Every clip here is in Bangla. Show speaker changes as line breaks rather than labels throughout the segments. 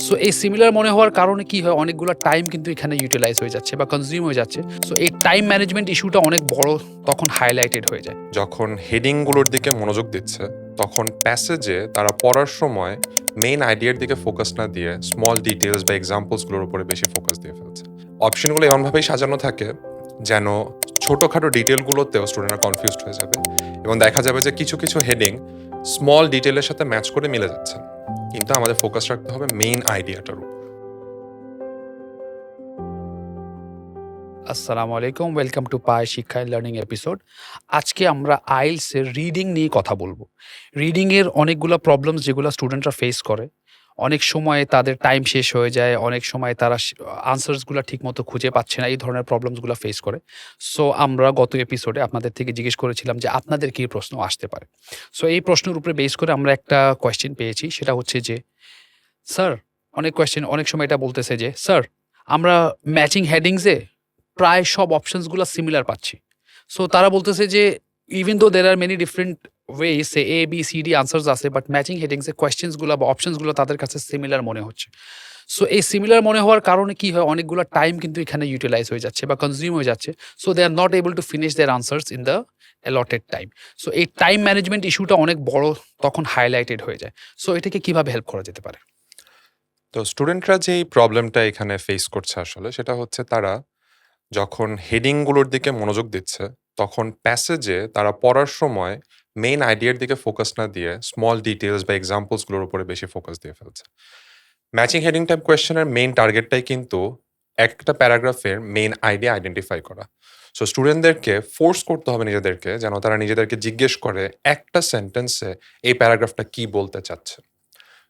সো এই সিমিলার মনে হওয়ার কারণে কি হয়, অনেকগুলো টাইম কিন্তু এখানে ইউটিলাইজ হয়ে যাচ্ছে বা কনজিউম হয়ে যাচ্ছে। সো এই টাইম ম্যানেজমেন্ট ইস্যুটা অনেক বড় তখন হাইলাইটেড হয়ে যায়।
যখন হেডিংগুলোর দিকে মনোযোগ দিচ্ছে তখন প্যাসেজে তারা পড়ার সময় মেইন আইডিয়ার দিকে ফোকাস না দিয়ে স্মল ডিটেলস বা এক্সাম্পলসগুলোর উপরে বেশি ফোকাস দিয়ে ফেলছে। অপশনগুলো এমনভাবেই সাজানো থাকে যেন ছোটোখাটো ডিটেলগুলোতেও স্টুডেন্টরা কনফিউজড হয়ে যাবে এবং দেখা যাবে যে কিছু কিছু হেডিং স্মল ডিটেলের সাথে ম্যাচ করে মিলে যাচ্ছে, কিন্তু আমাদের ফোকাস রাখতে হবে মেইন আইডিয়াটার উপর।
আসসালামু আলাইকুম, ওয়েলকাম টু পায় শিক্ষা লার্নিং এপিসোড। আজকে আমরা আইএলসের রিডিং নিয়ে কথা বলবো। রিডিংয়ের অনেকগুলো প্রবলেমস যেগুলো স্টুডেন্টরা ফেস করে। অনেক সময় তাদের টাইম শেষ হয়ে যায়, অনেক সময় তারা আনসার্সগুলো ঠিকমতো খুঁজে পাচ্ছে না, এই ধরনের প্রবলেমসগুলো ফেস করে। সো আমরা গত এপিসোডে আপনাদের থেকে জিজ্ঞেস করেছিলাম যে আপনাদের কী প্রশ্ন আসতে পারে। সো এই প্রশ্নের উপরে বেস করে আমরা একটা কোয়েশ্চেন পেয়েছি, সেটা হচ্ছে যে স্যার, অনেক সময় এটা বলতেছে যে স্যার, আমরা ম্যাচিং হেডিংসে প্রায় সব অপশনসগুলো সিমিলার পাচ্ছি। সো তারা বলতেছে যে even though there are many different ways A B C D answers আছে, বাট ম্যাচিং হেডিংসে কোয়েশ্চেন্সগুলো বা অপশনসগুলো তাদের কাছে সিমিলার মনে হচ্ছে। সো এই সিমিলার মনে হওয়ার কারণে কি হয়, অনেকগুলো টাইম কিন্তু এখানে ইউটিলাইজ হয়ে যাচ্ছে বা কনজিউম হয়ে যাচ্ছে। So they are not able to finish their answers in the allotted time. So এই টাইম ম্যানেজমেন্ট ইস্যুটা অনেক বড় তখন হাইলাইটেড হয়ে যায়। সো এটাকে কিভাবে হেল্প করা যেতে পারে?
তো স্টুডেন্টরা যেই প্রবলেমটা এখানে ফেস করছে আসলে সেটা হচ্ছে তারা যখন হেডিংগুলোর দিকে মনোযোগ দিচ্ছে তখন প্যাসেজে তারা পড়ার সময় মেইন আইডিয়ার দিকে ফোকাস না দিয়ে স্মল ডিটেলস বা এক্সাম্পলসগুলোর উপরে বেশি ফোকাস দিয়ে ফেলছে। ম্যাচিং হেডিং টাইপ কোয়েশ্চেনের মেইন টার্গেটটাই কিন্তু একটা প্যারাগ্রাফের মেইন আইডিয়া আইডেন্টিফাই করা। সো স্টুডেন্টদেরকে ফোর্স করতে হবে নিজেদেরকে যেন তারা নিজেদেরকে জিজ্ঞেস করে একটা সেন্টেন্সে এই প্যারাগ্রাফটা কি বলতে চাচ্ছে।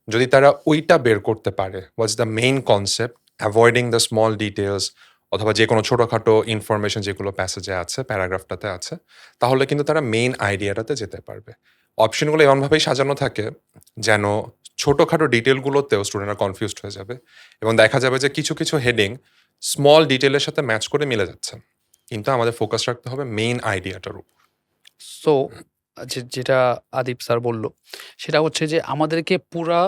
যদি তারা ওইটা বের করতে পারে, what's the main concept, avoiding the small details অথবা যে কোনো ছোটোখাটো ইনফরমেশন যেগুলো প্যাসেজে আছে, প্যারাগ্রাফটাতে আছে, তাহলে কিন্তু তারা মেইন আইডিয়াটাতে যেতে পারবে। অপশনগুলো এমনভাবেই সাজানো থাকে যেন ছোটোখাটো ডিটেলগুলোতেও স্টুডেন্টরা কনফিউজড হয়ে যাবে এবং দেখা যাবে যে কিছু কিছু হেডিং স্মল ডিটেলের সাথে ম্যাচ করে মিলে যাচ্ছে, কিন্তু আমাদের ফোকাস রাখতে হবে মেইন আইডিয়াটার উপর।
সো যেটা আদিব স্যার বলল, সেটা হচ্ছে যে আমাদেরকে পুরা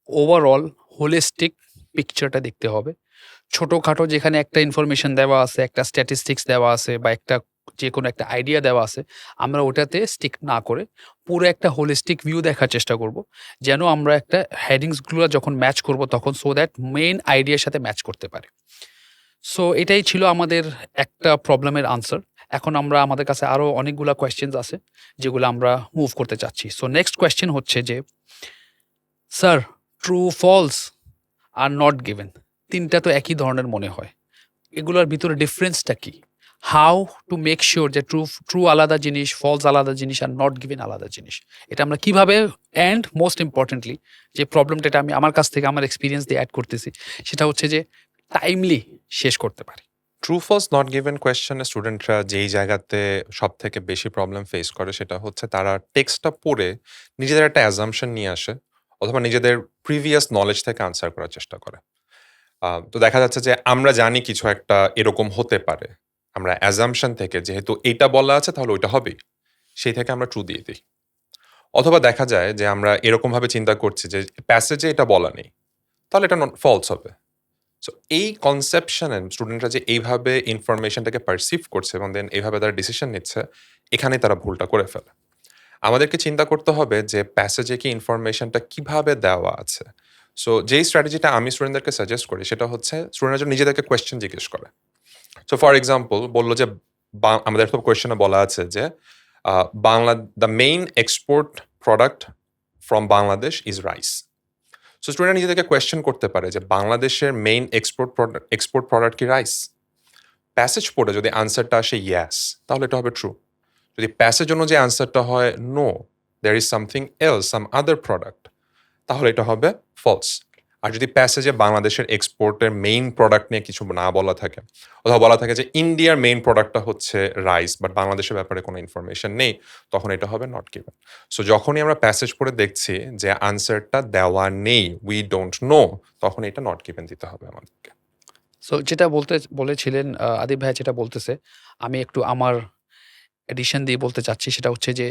ওভারঅল হোলিস্টিক পিকচারটা দেখতে হবে। ছোটখাটো যেখানে একটা ইনফরমেশন দেওয়া আছে, একটা স্ট্যাটিস্টিক্স দেওয়া আছে বা একটা যেকোনো একটা আইডিয়া দেওয়া আছে, আমরা ওটাতে স্টিক না করে পুরো একটা হোলিস্টিক ভিউ দেখার চেষ্টা করব। যেন আমরা একটা হেডিংসগুলো যখন ম্যাচ করব তখন সো দ্যাট মেইন আইডিয়ার সাথে ম্যাচ করতে পারে। সো এটাই ছিল আমাদের একটা প্রবলেমের আনসার। এখন আমরা আমাদের কাছে আরো অনেকগুলা কোয়েশ্চেনস আছে যেগুলো আমরা মুভ করতে চাচ্ছি। সো নেক্সট কোয়েশ্চেন হচ্ছে যে স্যার, ট্রু ফলস আর নট গিভেন, ৩ টা তো একই ধরনের মনে হয়। এগুলোর ভিতরে ডিফারেন্সটা কি? হাউ টু মেক সিউর যে ট্রু আলাদা জিনিস, ফলস আলাদা জিনিস আর নট গিভেন আলাদা জিনিস। এটা আমরা কিভাবে, অ্যান্ড মোস্ট ইম্পর্টেন্টলি যে প্রবলেমটা, এটা আমি আমার কাছ থেকে আমার এক্সপেরিয়েন্স দিয়ে এড করতেছি, সেটা হচ্ছে যে টাইমলি শেষ করতে পারি।
ট্রু ফলস নট গিভেন কোয়েশ্চেনে স্টুডেন্টরা যেই জায়গাতে সব থেকে বেশি প্রবলেম ফেস করে সেটা হচ্ছে তারা টেক্সটটা পড়ে নিজেদের একটা অ্যাজাম্পশন নিয়ে আসে অথবা নিজেদের প্রিভিয়াস নলেজ থেকে আনসার করার চেষ্টা করে। তো দেখা যাচ্ছে যে আমরা জানি কিছু একটা এরকম হতে পারে, আমরা অ্যাজাম্পশন থেকে যেহেতু এইটা বলা আছে তাহলে ওইটা হবেই, সেই থেকে আমরা ট্রু দিয়ে দিই। অথবা দেখা যায় যে আমরা এরকমভাবে চিন্তা করছি যে প্যাসেজে এটা বলা নেই, তাহলে এটা ফলস হবে। সো এই কনসেপশনে স্টুডেন্টরা যে এইভাবে ইনফরমেশনটাকে পারসিভ করছে এবং দেন এইভাবে তারা ডিসিশন নিচ্ছে, এখানে তারা ভুলটা করে ফেলে। আমাদেরকে চিন্তা করতে হবে যে প্যাসেজে কি ইনফরমেশনটা কিভাবে দেওয়া আছে। সো যেই স্ট্র্যাটেজিটা আমি স্টুডেন্টদেরকে সাজেস্ট করি সেটা হচ্ছে স্টুডেন্টরা যেন নিজেদেরকে কোয়েশ্চেন জিজ্ঞেস করে। সো ফর এক্সাম্পল বললো যে আমাদের তো কোয়েশ্চেনে বলা আছে যে Bangla the main export product from Bangladesh is rice. So student নিজেদেরকে কোয়েশ্চেন করতে পারে যে বাংলাদেশের মেইন এক্সপোর্ট প্রোডাক্ট কি রাইস। প্যাসেজ পড়ে যদি আনসারটা আসে ইয়াস, তাহলে এটা হবে ট্রু। যদি প্যাসেজ অনুযায়ী আনসারটা হয় no, there is something else, some other product, তাহলে এটা হবে ফলস। আর যদি প্যাসেজে বাংলাদেশের এক্সপোর্টের মেইন প্রোডাক্ট নিয়ে কিছু না বলা থাকে অথবা বলা থাকে যে ইন্ডিয়ার মেইন প্রোডাক্টটা হচ্ছে রাইস বাট বাংলাদেশের ব্যাপারে কোনো ইনফরমেশন নেই, তখন এটা হবে নট গিভেন। সো যখনই আমরা প্যাসেজ পড়ে দেখছি যে আনসারটা দেওয়া নেই, উই ডোন্ট নো, তখন এটা নট গিভেন দিতে হবে আমাদেরকে।
সো যেটা বলতে বলেছিলেন আদিব ভাই, যেটা বলতেছে, আমি একটু আমার এডিশন দিয়ে বলতে চাচ্ছি সেটা হচ্ছে যে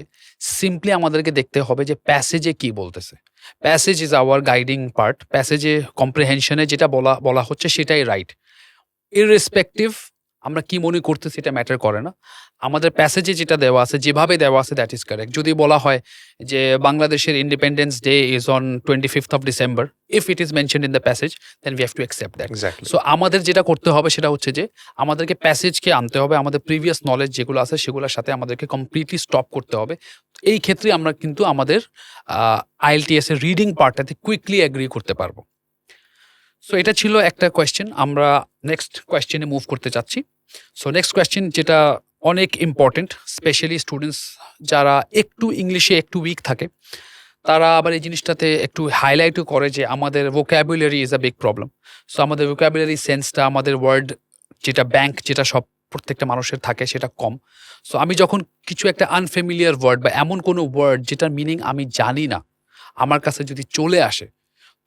সিম্পলি আমাদেরকে দেখতে হবে যে প্যাসেজে কি বলতেছে। Passage is our guiding part. প্যাসেজে কম্প্রিহেনশনে যেটা বলা বলা হচ্ছে সেটাই রাইট। ইররেসপেক্টিভ আমরা কি মনে করতেছি এটা ম্যাটার করে না। আমাদের প্যাসেজে যেটা দেওয়া আছে, যেভাবে দেওয়া আছে দ্যাট ইজ কারেক্ট। যদি বলা হয় যে বাংলাদেশের independence day is on 25th of December, if it is mentioned in the passage then we have to accept that.
Exactly.
So আমাদের যেটা করতে হবে সেটা হচ্ছে যে আমাদেরকে প্যাসেজকে আনতে হবে, আমাদের প্রিভিয়াস নলেজ যেগুলো আছে সেগুলোর সাথে আমাদেরকে কমপ্লিটলি স্টপ করতে হবে। এই ক্ষেত্রে আমরা কিন্তু আমাদের IELTS এর রিডিং পার্টটাতে কুইকলি অ্যাগ্রি করতে পারবো। সো এটা ছিল একটা কোয়েশ্চেন। আমরা নেক্সট কোয়েশ্চেনে মুভ করতে চাচ্ছি। সো নেক্সট কোয়েশ্চেন যেটা অনেক ইম্পর্টেন্ট, স্পেশালি স্টুডেন্টস যারা একটু ইংলিশে একটু উইক থাকে, তারা আবার এই জিনিসটাতে একটু হাইলাইটও করে যে আমাদের vocabulary is a big problem. So আমাদের ভোক্যাবুলারি সেন্সটা, আমাদের ওয়ার্ড যেটা ব্যাংক যেটা সব প্রত্যেকটা মানুষের থাকে সেটা কম। সো আমি যখন কিছু একটা আনফ্যামিলিয়ার ওয়ার্ড বা এমন কোনো ওয়ার্ড যেটার মিনিং আমি জানি না আমার কাছে যদি চলে আসে,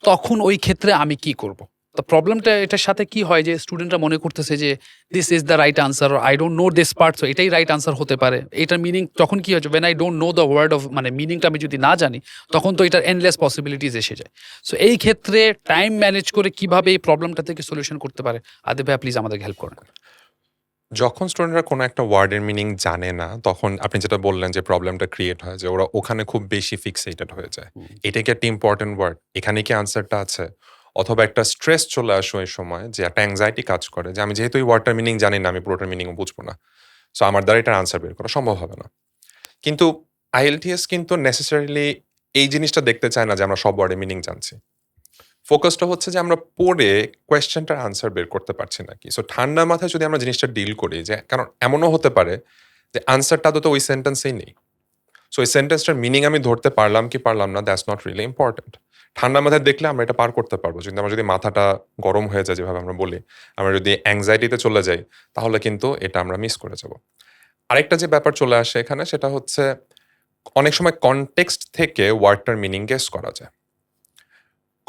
তখন ওই ক্ষেত্রে আমি কি করব? তো প্রবলেমটা এটার সাথে কি হয় যে স্টুডেন্টরা মনে করতেছে যে this is the right answer, I don't know this part, so এটাই রাইট আনসার হতে পারে। এটার মিনিং তখন কি হচ্ছে, when I don't know the word of, মানে মিনিংটা আমি যদি না জানি, তখন তো এটার এন্ডলেস পসিবিলিটিস এসে যায়। সো এই ক্ষেত্রে টাইম ম্যানেজ করে কিভাবে এই প্রবলেমটা থেকে সলিউশন করতে পারে, আদিব ভাইয়া প্লিজ আমাদেরকে হেল্প করেন।
যখন স্টুডেন্টরা কোনো একটা ওয়ার্ডের মিনিং জানে না, তখন আপনি যেটা বললেন যে প্রবলেমটা ক্রিয়েট হয় যে ওরা ওখানে খুব বেশি ফিক্সেটেড হয়ে যায়। এটা কি একটা ইম্পর্টেন্ট ওয়ার্ড? এখানে কি আনসারটা আছে? অথবা একটা স্ট্রেস চলে আসে ওই সময়, যে একটা অ্যাংজাইটি কাজ করে যে আমি যেহেতু এই ওয়ার্ডটার মিনিং জানি না, আমি পুরোটার মিনিংও বুঝবো না। সো আমার দ্বারা এটার আনসার বের করা সম্ভব হবে না। কিন্তু IELTS কিন্তু নেসেসারিলি এই জিনিসটা দেখতে চায় না যে আমরা সব ওয়ার্ডের মিনিং জানছি। ফোকাসটা হচ্ছে যে আমরা পড়ে কোয়েশ্চেনটার আনসার বের করতে পারছি নাকি। সো ঠান্ডা মাথায় যদি আমরা জিনিসটা ডিল করি, যে কারণ এমনও হতে পারে যে আনসারটা তো ওই সেন্টেন্সেই নেই। সো এই সেন্টেন্সটার মিনিং আমি ধরতে পারলাম কি পারলাম না, দ্যাটস নট রিয়েলি ইম্পর্টেন্ট। ঠান্ডা মাথায় দেখলে আমরা এটা পার করতে পারবো। কিন্তু আমার যদি মাথাটা গরম হয়ে যায়, যেভাবে আমরা বলি, আমরা যদি অ্যাংজাইটিতে চলে যাই, তাহলে কিন্তু এটা আমরা মিস করে যাব। আরেকটা যে ব্যাপার চলে আসে এখানে, সেটা হচ্ছে অনেক সময় কনটেক্সট থেকে ওয়ার্ডটার মিনিং গেস করা যায়।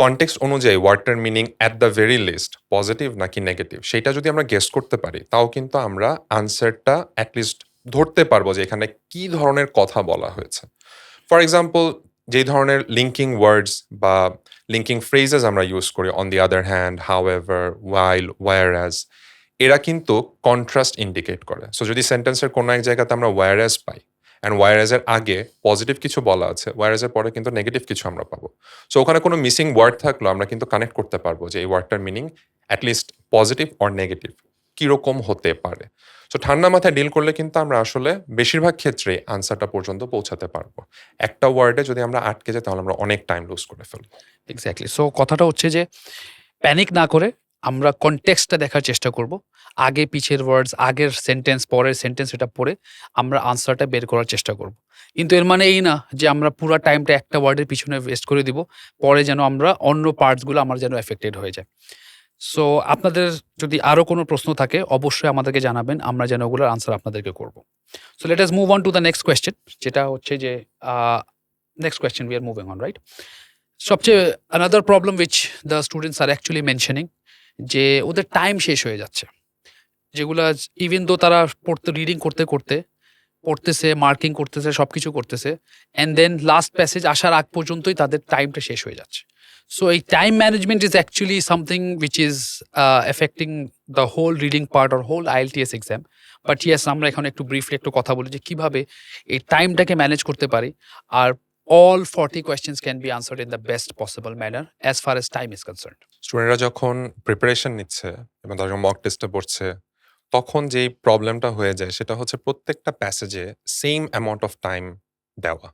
কনটেক্সট অনুযায়ী ওয়ার্ডটার meaning at the very least positive নাকি নেগেটিভ, সেটা যদি আমরা গেস করতে পারি, তাও কিন্তু আমরা আনসারটা অ্যাটলিস্ট ধরতে পারবো যে এখানে কি ধরনের কথা বলা হয়েছে। ফর এক্সাম্পল, যেই ধরনের লিঙ্কিং ওয়ার্ডস বা লিঙ্কিং ফ্রেজেস আমরা ইউজ করি, on the other hand, however, while, whereas, এরা কিন্তু কন্ট্রাস্ট ইন্ডিকেট করে। সো যদি সেন্টেন্সের কোনো এক জায়গাতে আমরা ওয়ারঅ্যাজ পাই, অ্যান্ড ওয়ারঅ্যাজের আগে পজিটিভ কিছু বলা আছে, ওয়ারঅ্যাজের পরে কিন্তু নেগেটিভ কিছু আমরা পাবো। সো ওখানে কোনো মিসিং ওয়ার্ড থাকলেও আমরা কিন্তু কানেক্ট করতে পারবো যে এই ওয়ার্ডটার meaning at least positive or negative কীরকম হতে পারে। সো ঠান্ডা মাথায় ডিল করলে কিন্তু আমরা আসলে বেশিরভাগ ক্ষেত্রে আনসারটা পর্যন্ত পৌঁছাতে পারবো। একটা ওয়ার্ডে যদি আমরা আটকে যাই, তাহলে আমরা অনেক টাইম লুজ করে ফেলবো।
এক্স্যাক্টলি। সো কথাটা হচ্ছে যে প্যানিক না করে আমরা কনটেক্সটটা দেখার চেষ্টা করব। আগে পিছের ওয়ার্ডস, আগের সেন্টেন্স, পরের সেন্টেন্স, এটা পড়ে আমরা আনসারটা বের করার চেষ্টা করব। কিন্তু এর মানে এই না যে আমরা পুরা টাইমটা একটা ওয়ার্ডের পিছনে ওয়েস্ট করে দিব, পরে যেন আমরা অন্য পার্টসগুলো আমার যেন এফেক্টেড হয়ে যায়। সো আপনাদের যদি আরও কোনো প্রশ্ন থাকে অবশ্যই আমাদেরকে জানাবেন, আমরা যেন ওগুলোর আনসার আপনাদেরকে করব। So let us move on to the next question, যেটা হচ্ছে যে next question we are moving on, right? সবচেয়ে another problem which the students are actually mentioning, যে ওদের টাইম শেষ হয়ে যাচ্ছে। যেগুলা ইভেন দো তারা রিডিং করতে করতে পড়তেছে, মার্কিং করতেছে, সব কিছু করতেছে, অ্যান্ড দেন লাস্ট প্যাসেজ আসার আগ পর্যন্তই তাদের টাইমটা শেষ হয়ে যাচ্ছে। সো এই time management is actually something which is affecting the whole reading part or whole IELTS exam. But yes, আমরা এখন একটু ব্রিফলি একটু কথা বলি যে কীভাবে এই টাইমটাকে ম্যানেজ করতে পারি, আর all 40 questions can be answered in the best possible manner as far as time is concerned.
স্টুডেন্টরা যখন প্রিপারেশন নিচ্ছে এবং তারা যখন মক টেস্টে পড়ছে, তখন যেই প্রবলেমটা হয়ে যায় সেটা হচ্ছে প্রত্যেকটা প্যাসেজে সেম অ্যামাউন্ট অফ টাইম দেওয়া।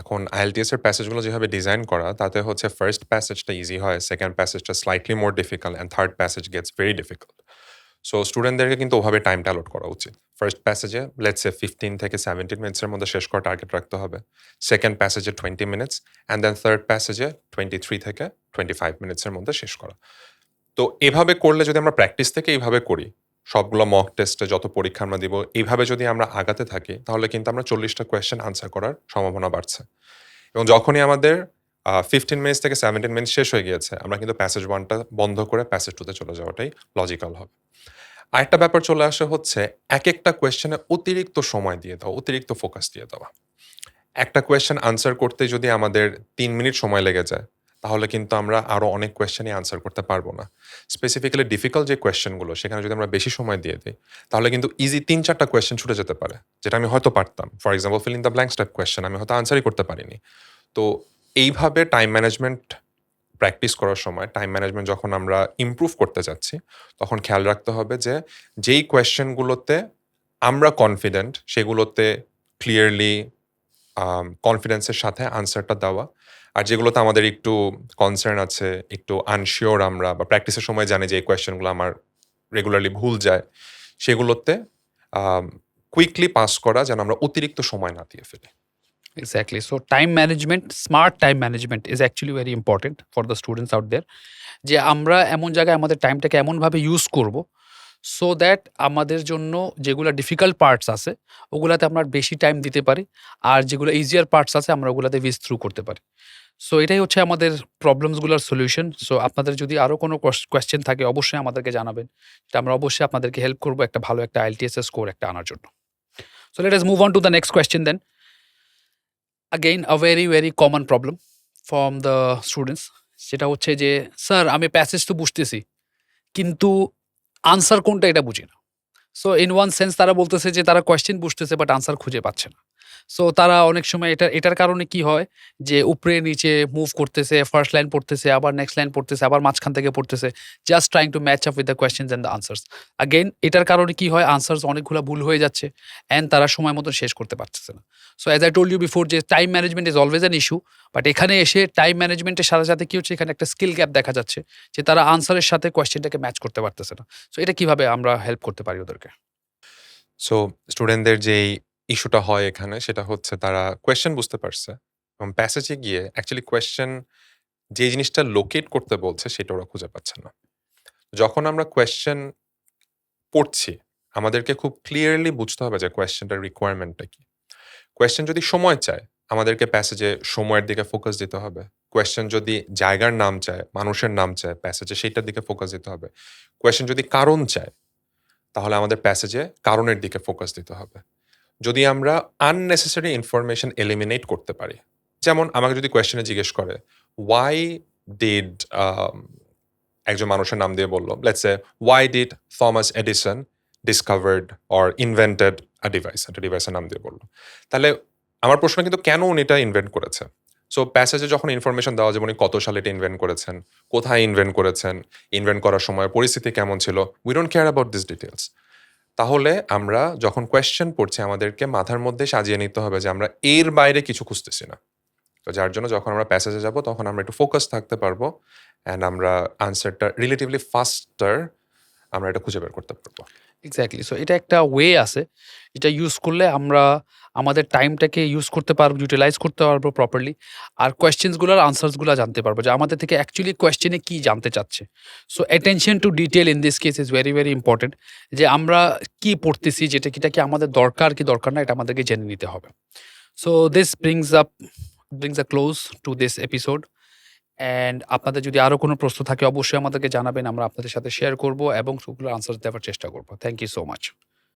এখন IELTS এর প্যাসেজগুলো যেভাবে ডিজাইন করা, তাতে হচ্ছে ফার্স্ট প্যাসেজটা ইজি হয়, সেকেন্ড প্যাসেজটা slightly more difficult, and third passage gets very difficult. So স্টুডেন্টদেরকে কিন্তু ওভাবে টাইমটা অ্যালট করা উচিত। ফার্স্ট প্যাসেজে লেটস সে 15 থেকে 17 মিনিটসের মধ্যে শেষ করার টার্গেট রাখতে হবে। সেকেন্ড প্যাসেজে 20 মিনিটস, অ্যান্ড দেন থার্ড প্যাসেজে 23 থেকে 25 মিনিটসের মধ্যে শেষ করা। তো এভাবে করলে, যদি আমরা প্র্যাকটিস থেকে এইভাবে করি, সবগুলো মক টেস্টে যত পরীক্ষা আমরা দিব, এইভাবে যদি আমরা আগাতে থাকি, তাহলে কিন্তু আমরা 40টা কোয়েশ্চেন আনসার করার সম্ভাবনা বাড়ছে। এবং যখনই আমাদের 15 মিনিটস থেকে 17 মিনিটস শেষ হয়ে গিয়েছে, আমরা কিন্তু প্যাসেজ 1টা বন্ধ করে প্যাসেজ 2তে চলে যাওয়াটাই লজিক্যাল হবে। আরেকটা ব্যাপার চলে আসে হচ্ছে একেকটা কোয়েশ্চেনে অতিরিক্ত সময় দিয়ে দেওয়া, অতিরিক্ত ফোকাস দিয়ে দেওয়া। একটা কোয়েশ্চেন আনসার করতে যদি আমাদের ৩ মিনিট সময় লেগে যায়, তাহলে কিন্তু আমরা আরো অনেক কোয়েশ্চেনই আনসার করতে পারবো না। স্পেসিফিক্যালি ডিফিকাল্ট যে কোয়েশ্চেনগুলো সেখানে যদি আমরা বেশি সময় দিয়ে দিই, তাহলে কিন্তু ইজি ৩-৪ টা কোয়েশ্চেন ছুটে যেতে পারে। যেটা আমি হয়তো পারতাম। For example fill in the blanks type question আমি হয়তো আনসারই করতে পারিনি। তো এইভাবে টাইম ম্যানেজমেন্ট প্র্যাকটিস করার সময় টাইম ম্যানেজমেন্ট যখন আমরা ইমপ্রুভ করতে যাচ্ছি, তখন খেয়াল রাখতে হবে যে যেই কোয়েশ্চেনগুলোতে আমরা কনফিডেন্ট সেগুলোতে ক্লিয়ারলি কনফিডেন্সের সাথে আনসারটা দেওয়া। আর যেগুলোতে আমাদের একটু কনসার্ন আছে, একটু আনশিওর আমরা বা প্র্যাকটিসের সময় জানি যে এই কোয়েশ্চেনগুলো আমার রেগুলারলি ভুল যায়, সেগুলোতে কুইকলি পাস করা যেন আমরা অতিরিক্ত সময় না দিয়ে ফেলি।
Exactly. So time management, smart time management is actually very important for the students out there. যে আমরা এমন জায়গায় আমাদের টাইমটাকে এমনভাবে ইউজ করব সো দ্যাট আমাদের জন্য যেগুলো ডিফিকাল্ট পার্টস আছে ওগুলাতে আমরা বেশি টাইম দিতে পারি, আর যেগুলো ইজিয়ার পার্টস আছে আমরা ওগুলাতে উইজ থ্রু করতে পারি। সো এটাই হচ্ছে আমাদের প্রবলেমসগুলোর সলিউশন। সো আপনাদের যদি আরও কোনো কোয়েশ্চেন থাকে অবশ্যই আমাদেরকে জানাবেন, এটা আমরা অবশ্যই আপনাদেরকে হেল্প করবো একটা ভালো একটা IELTS স্কোর একটা আনার জন্য। So let us move on to the next question then. Again a very very common problem from the students, সেটা হচ্ছে যে স্যার আমি প্যাসেজ তো বুঝতেছি কিন্তু আনসার কোনটা এটা বুঝি না। সো ইন ওয়ান সেন্স তারা বলতেছে যে তারা কোয়েশ্চেন বুঝতেছে বাট আনসার খুঁজে পাচ্ছে না। সো তারা অনেক সময় এটার কারণে কি হয় যে উপরে নিচে মুভ করতেছে, ফার্স্ট লাইন পড়তেছে, আবার নেক্সট লাইন পড়তেছে, আবার মাঝখান থেকে পড়তেছে, just trying to match up with the questions and the answers. Again এটার কারণে কি হয়, আনসার্স অনেকগুলো ভুল হয়ে যাচ্ছে অ্যান্ড তারা সময় মতো শেষ করতে পারতেছে না। So as I told you before যে time management is always an issue, but এখানে এসে টাইম ম্যানেজমেন্টের সাথে সাথে কি হচ্ছে, এখানে একটা স্কিল গ্যাপ দেখা যাচ্ছে যে তারা আনসারের সাথে কোয়েশ্চেনটাকে ম্যাচ করতে পারতেছে না। সো এটা কিভাবে আমরা হেল্প করতে পারি ওদেরকে?
সো স্টুডেন্টদের যেই ইস্যুটা হয় এখানে সেটা হচ্ছে তারা কোয়েশ্চেন বুঝতে পারছে এবং প্যাসেজে গিয়ে অ্যাকচুয়ালি কোয়েশ্চেন যে জিনিসটা লোকেট করতে বলছে সেটা ওরা খুঁজে পাচ্ছে না। যখন আমরা কোয়েশ্চেন পড়ছি, আমাদেরকে খুব ক্লিয়ারলি বুঝতে হবে যে কোয়েশ্চেনটার রিকোয়ারমেন্টটা কি। কোয়েশ্চেন যদি সময় চায়, আমাদেরকে প্যাসেজে সময়ের দিকে ফোকাস দিতে হবে। কোয়েশ্চেন যদি জায়গার নাম চায়, মানুষের নাম চায়, প্যাসেজে সেইটার দিকে ফোকাস দিতে হবে। কোয়েশ্চেন যদি কারণ চায়, তাহলে আমাদের প্যাসেজে কারণের দিকে ফোকাস দিতে হবে। যদি আমরা আননেসেসারি ইনফরমেশন এলিমিনেট করতে পারি, যেমন আমাকে যদি কোয়েশ্চেনে জিজ্ঞেস করে ওয়াই ডিড একজন মানুষের নাম দিয়ে বললো, let's say why did Thomas Edison discovered or invented একটা ডিভাইসের নাম দিয়ে বললো, তাহলে আমার প্রশ্ন কিন্তু কেন উনি এটা ইনভেন্ট করেছে। সো প্যাসেজে যখন ইনফরমেশন দেওয়া যাবে উনি কত সালে এটা ইনভেন্ট করেছেন, কোথায় ইনভেন্ট করেছেন, ইনভেন্ট করার সময় পরিস্থিতি কেমন ছিল, we don't care about this details. তাহলে আমরা যখন কোয়েশ্চেন পড়ছি আমাদেরকে মাথার মধ্যে সাজিয়ে নিতে হবে যে আমরা এর বাইরে কিছু খুঁজতেছি না। তো যার জন্য যখন আমরা প্যাসেজে যাব তখন আমরা একটু ফোকাস থাকতে পারবো অ্যান্ড আমরা আনসারটা রিলেটিভলি ফাস্টার আমরা এটা খুঁজে বের করতে পারবো।
এক্স্যাক্টলি। সো এটা একটা ওয়ে আছে, এটা ইউজ করলে আমরা আমাদের টাইমটাকে ইউজ করতে পারবো, ইউটিলাইজ করতে পারবো প্রপারলি, আর কোয়েশ্চেন্সগুলোর আনসার্সগুলো জানতে পারবো যে আমাদের থেকে অ্যাকচুয়ালি কোয়েশ্চেনে কী জানতে চাচ্ছে। So attention to detail in this case is very very important, যে আমরা কি পড়তেছি, যেটা কি আমাদের দরকার কি দরকার না এটা আমাদেরকে জেনে নিতে হবে। So this brings a close to this episode. And আপনাদের যদি আরও কোনো প্রশ্ন থাকে অবশ্যই আমাদেরকে জানাবেন, আমরা আপনাদের সাথে শেয়ার করবো এবং সেগুলোর আনসার দেওয়ার চেষ্টা করবো। Thank you so much.